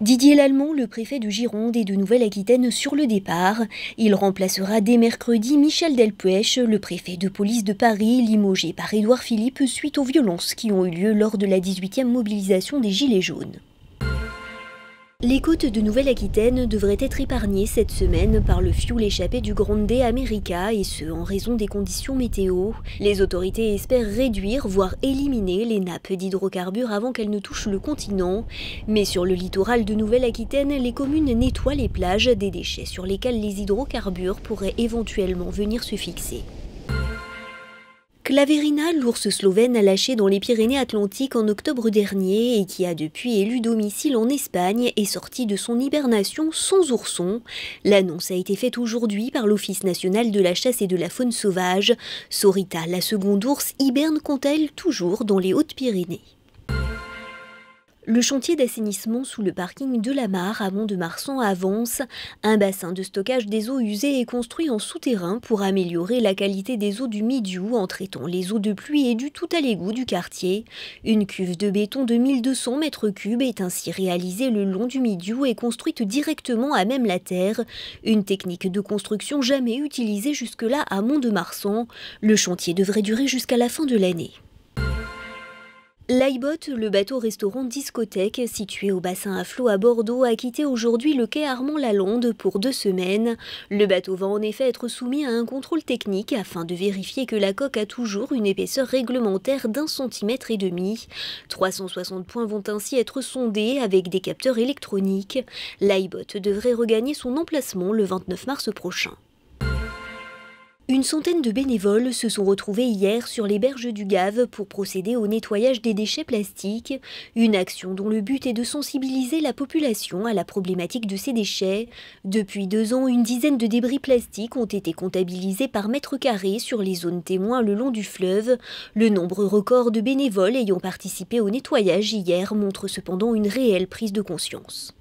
Didier Lallement, le préfet de Gironde et de Nouvelle-Aquitaine sur le départ. Il remplacera dès mercredi Michel Delpech, le préfet de police de Paris, limogé par Édouard Philippe suite aux violences qui ont eu lieu lors de la 18e mobilisation des Gilets jaunes. Les côtes de Nouvelle-Aquitaine devraient être épargnées cette semaine par le fioul échappé du Grande America, et ce en raison des conditions météo. Les autorités espèrent réduire, voire éliminer les nappes d'hydrocarbures avant qu'elles ne touchent le continent. Mais sur le littoral de Nouvelle-Aquitaine, les communes nettoient les plages des déchets sur lesquels les hydrocarbures pourraient éventuellement venir se fixer. Claverina, l'ours slovène lâché dans les Pyrénées-Atlantiques en octobre dernier et qui a depuis élu domicile en Espagne, est sorti de son hibernation sans ourson. L'annonce a été faite aujourd'hui par l'Office national de la chasse et de la faune sauvage. Sorita, la seconde ours, hiberne quant à elle toujours dans les Hautes-Pyrénées. Le chantier d'assainissement sous le parking de la Mare à Mont-de-Marsan avance. Un bassin de stockage des eaux usées est construit en souterrain pour améliorer la qualité des eaux du Midiou en traitant les eaux de pluie et du tout à l'égout du quartier. Une cuve de béton de 1200 mètres cubes est ainsi réalisée le long du Midiou et construite directement à même la terre. Une technique de construction jamais utilisée jusque-là à Mont-de-Marsan. Le chantier devrait durer jusqu'à la fin de l'année. L'Aibot, le bateau-restaurant discothèque situé au bassin à flot à Bordeaux, a quitté aujourd'hui le quai Armand-Lalande pour 2 semaines. Le bateau va en effet être soumis à un contrôle technique afin de vérifier que la coque a toujours une épaisseur réglementaire d'1,5 cm. 360 points vont ainsi être sondés avec des capteurs électroniques. L'Aibot devrait regagner son emplacement le 29 mars prochain. Une centaine de bénévoles se sont retrouvés hier sur les berges du Gave pour procéder au nettoyage des déchets plastiques. Une action dont le but est de sensibiliser la population à la problématique de ces déchets. Depuis 2 ans, une dizaine de débris plastiques ont été comptabilisés par mètre carré sur les zones témoins le long du fleuve. Le nombre record de bénévoles ayant participé au nettoyage hier montre cependant une réelle prise de conscience.